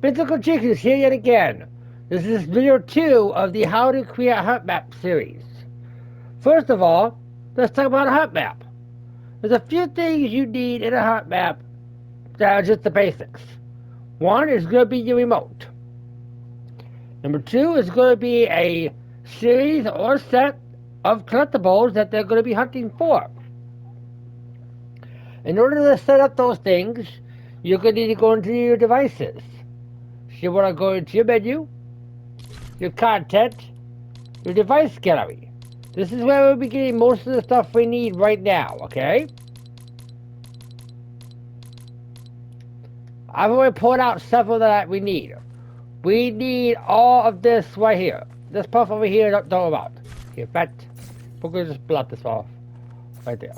Mythical Chickens here yet again. This is video 2 of the How to Create a Hunt Map series. First of all, let's talk about a hunt map. There's a few things you need in a hunt map that are just the basics. One is going to be your remote. Number 2 is going to be a series or set of collectibles that they're going to be hunting for. In order to set up those things, you're going to need to go into your devices. So you want to go into your menu, your content, your device gallery. This is where we'll be getting most of the stuff we need right now, okay? I've already pulled out several that we need. We need all of this right here. This puff over here, don't know about. Here, fat. We're going to just blot this off. Right there.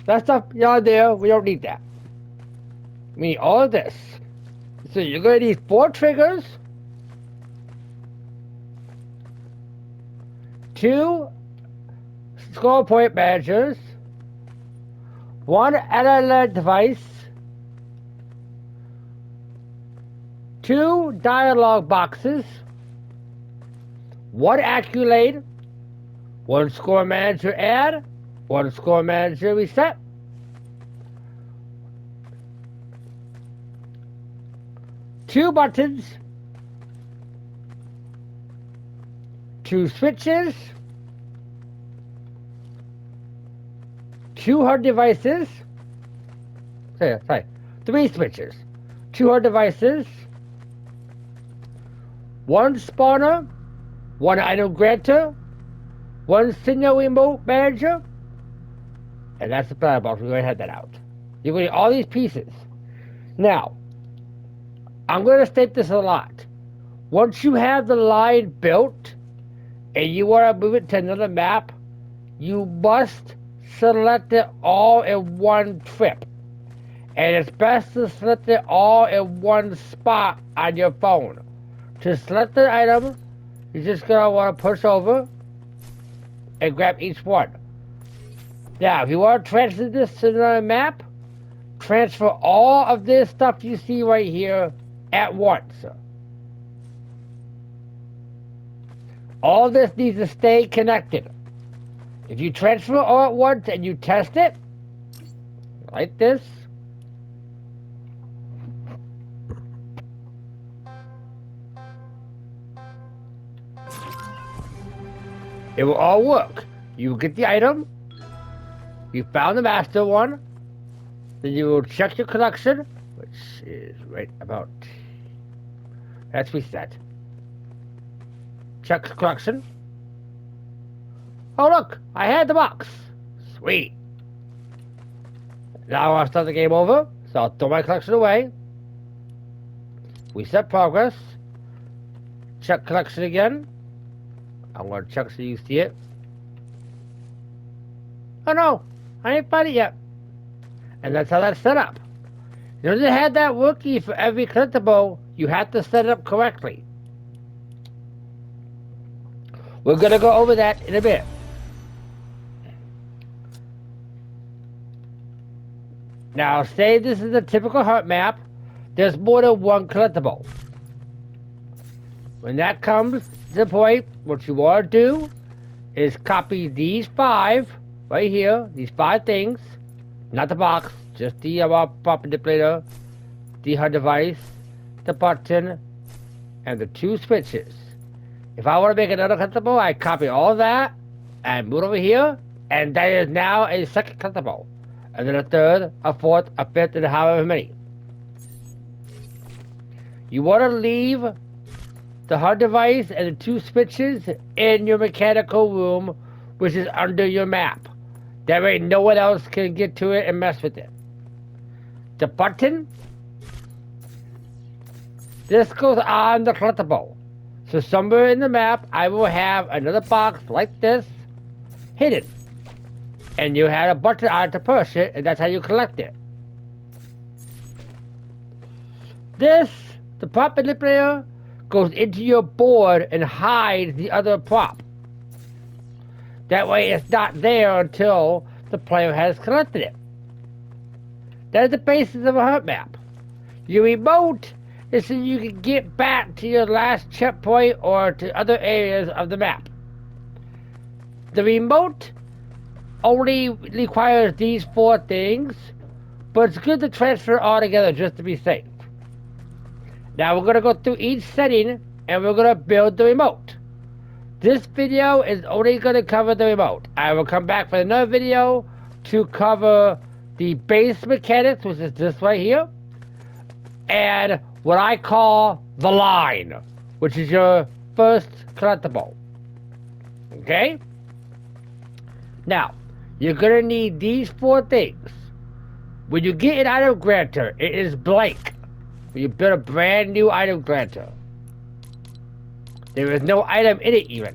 That stuff down there, we don't need that. We need all of this. So you're going to need 4 triggers, 2 score point managers, 1 analog device, 2 dialog boxes, 1 Accolade, 1 score manager add, 1 score manager reset, 2 buttons, 2 switches, 2 hard devices, 3 switches, 2 hard devices, 1 spawner, 1 item granter, 1 signal remote manager, and that's the plan box. We're going to head that out. You're going to need all these pieces. Now, I'm going to state this a lot. Once you have the line built and you want to move it to another map, you must select it all in one trip. And it's best to select it all in one spot on your phone. To select the item, you're just going to want to push over and grab each one. Now, if you want to transfer this to another map, transfer all of this stuff you see right here at once. All this needs to stay connected. If you transfer all at once and you test it, like this, it will all work. You will get the item, you found the master one, then you will check your collection, which is right about, that's reset. Check collection. Oh look, I had the box. Sweet. Now I'll start the game over, so I'll throw my collection away. Reset progress. Check collection again. I'm going to check so you see it. Oh no, I ain't found it yet. And that's how that's set up. In order to have that rookie for every collectible, you have to set it up correctly. We're going to go over that in a bit. Now, say this is a typical hunt map, there's more than one collectible. When that comes to the point, what you want to do is copy these 5 right here, these 5 things, not the box, just the pop manipulator, the hard device, the button, and the 2 switches. If I want to make another collectible, I copy all that and move over here, and that is now a second collectible. And then a third, a fourth, a fifth, and however many. You want to leave the hard device and the 2 switches in your mechanical room, which is under your map. That way no one else can get to it and mess with it. The button, this goes on the collectible. So somewhere in the map, I will have another box like this, hidden. And you had a button on it to push it, and that's how you collect it. This, the prop manipulator, goes into your board and hides the other prop. That way it's not there until the player has collected it. That is the basis of a hunt map. Your remote is so you can get back to your last checkpoint or to other areas of the map. The remote only requires these 4 things, but it's good to transfer all together just to be safe. Now we're going to go through each setting and we're going to build the remote. This video is only going to cover the remote. I will come back for another video to cover the base mechanics, which is this right here, and what I call the line, which is your first collectible. Okay? Now, you're going to need these 4 things. When you get an item granter, it is blank. When you build a brand new item granter, there is no item in it even.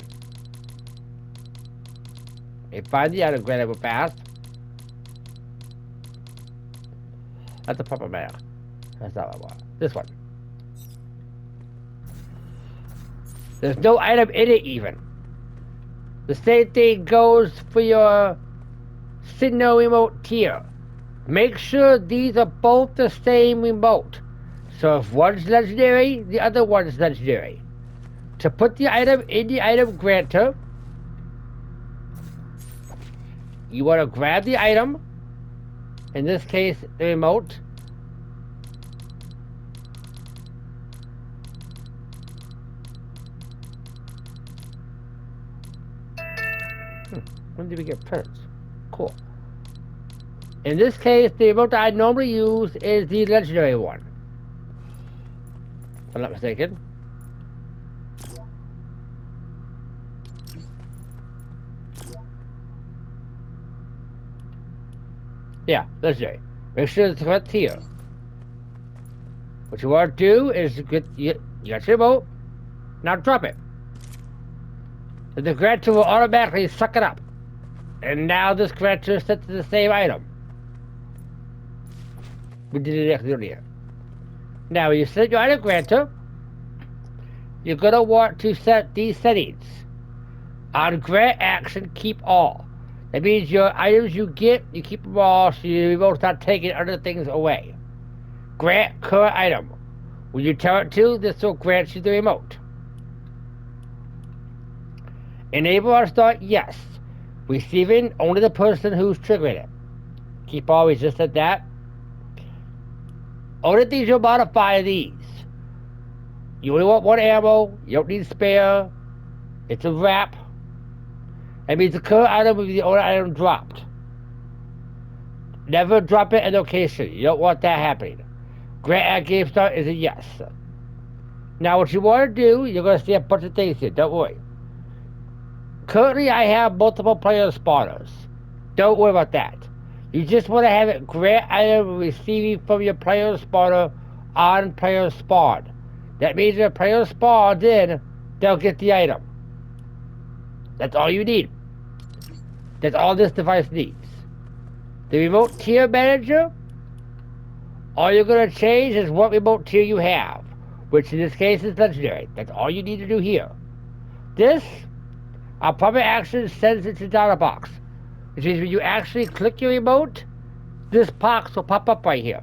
Let me find the item granter real fast. That's the proper map. That's not what I want. This one. There's no item in it even. The same thing goes for your Sinnoh remote tier. Make sure these are both the same remote. So if one's legendary, the other one's legendary. To put the item in the item granter, you want to grab the item, in this case the remote, when did we get presents? Cool. In this case, the remote I normally use is the legendary one, if I'm not mistaken. Yeah, legendary. Make sure it's correct here. What you want to do is get you got your remote. Now drop it. And the granter will automatically suck it up. And now this granter is set to the same item. We did it earlier. Now when you set your item granter, you're going to want to set these settings. On grant action, keep all. That means your items you get, you keep them all so your remote's not taking other things away. Grant current item. When you tell it to, this will grant you the remote. Enable our start, yes. Receiving only the person who's triggering it. Keep always just at that. Only things you'll modify are these. You only want 1 ammo, you don't need spare. It's a wrap. That means the current item will be the only item dropped. Never drop it in location. You don't want that happening. Grant at game start is a yes. Now what you want to do, you're going to see a bunch of things here. Don't worry. Currently I have multiple player spawners. Don't worry about that. You just want to have it grant item receiving from your player spawner on player spawn. That means if a player spawns in, they'll get the item. That's all you need. That's all this device needs. The remote tier manager, all you're going to change is what remote tier you have, which in this case is legendary. That's all you need to do here. This, our public action sends it to the data box, which means when you actually click your remote, this box will pop up right here.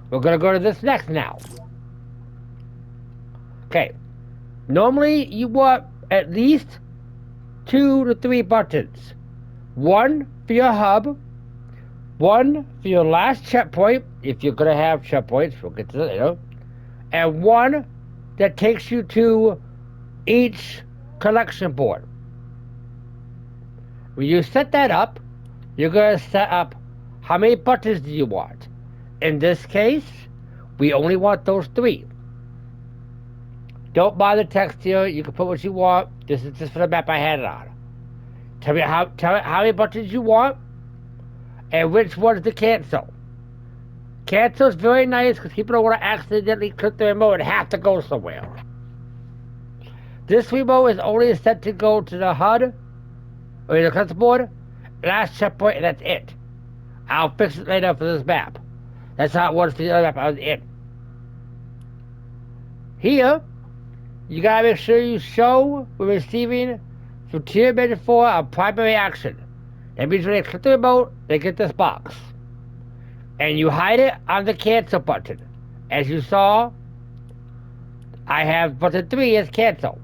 We're going to go to this next now. Okay. Normally you want at least 2 to 3 buttons. 1 for your hub, 1 for your last checkpoint, if you're going to have checkpoints, we'll get to that later, and 1 that takes you to each collection board. When you set that up, you're going to set up how many buttons do you want. In this case, we only want those 3. Don't bother text here, you can put what you want. This is just for the map I had it on. Tell it how many buttons you want, and which ones to cancel. Cancel is very nice because people don't want to accidentally click the remote and have to go somewhere. This remote is only set to go to the HUD, or the collector board, last checkpoint, and that's it. I'll fix it later for this map. That's how it was for the other map I was in. Here, you gotta make sure you show we're receiving from tier manager 4 a primary action. That means when they click the remote, they get this box. And you hide it on the cancel button. As you saw, I have button 3 as cancel.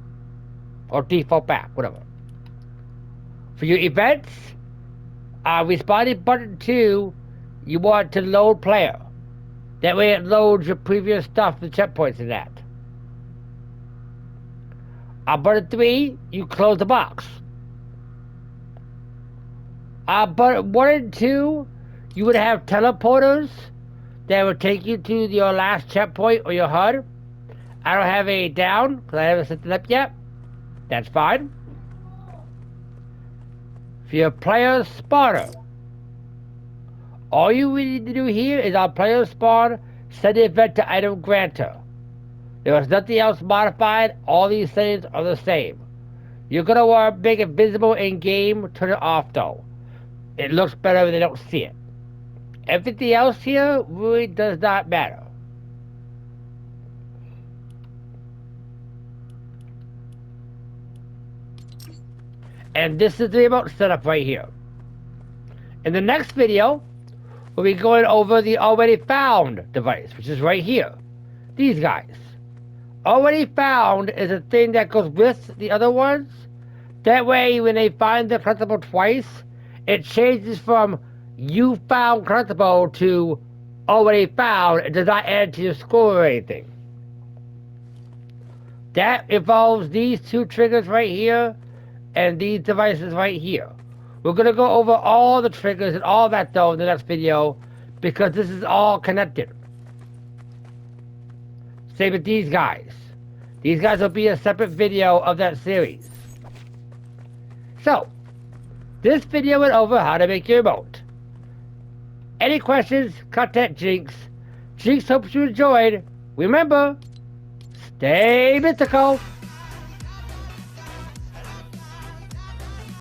Or default back, whatever. For your events, responding button 2, you want to load player. That way it loads your previous stuff, the checkpoints and that. Button 3, you close the box. Button 1 and 2, you would have teleporters that would take you to your last checkpoint or your HUD. I don't have a down because I haven't set it up yet. That's fine. For your player spawner, all you need to do here is on player spawn, set the event to item granter. There was nothing else modified. All these settings are the same. You're going to want to make it visible in game. Turn it off though. It looks better when they don't see it. Everything else here really does not matter. And this is the remote setup right here. In the next video, we'll be going over the already found device, which is right here. These guys. Already found is a thing that goes with the other ones. That way, when they find the collectible twice, it changes from you found collectible to already found. It does not add to your score or anything. That involves these two triggers right here and these devices right here. We're going to go over all the triggers and all that though in the next video because this is all connected. Same with these guys. These guys will be a separate video of that series. So, this video went over how to make your remote. Any questions, contact Jinx. Jinx hopes you enjoyed. Remember, stay mythical.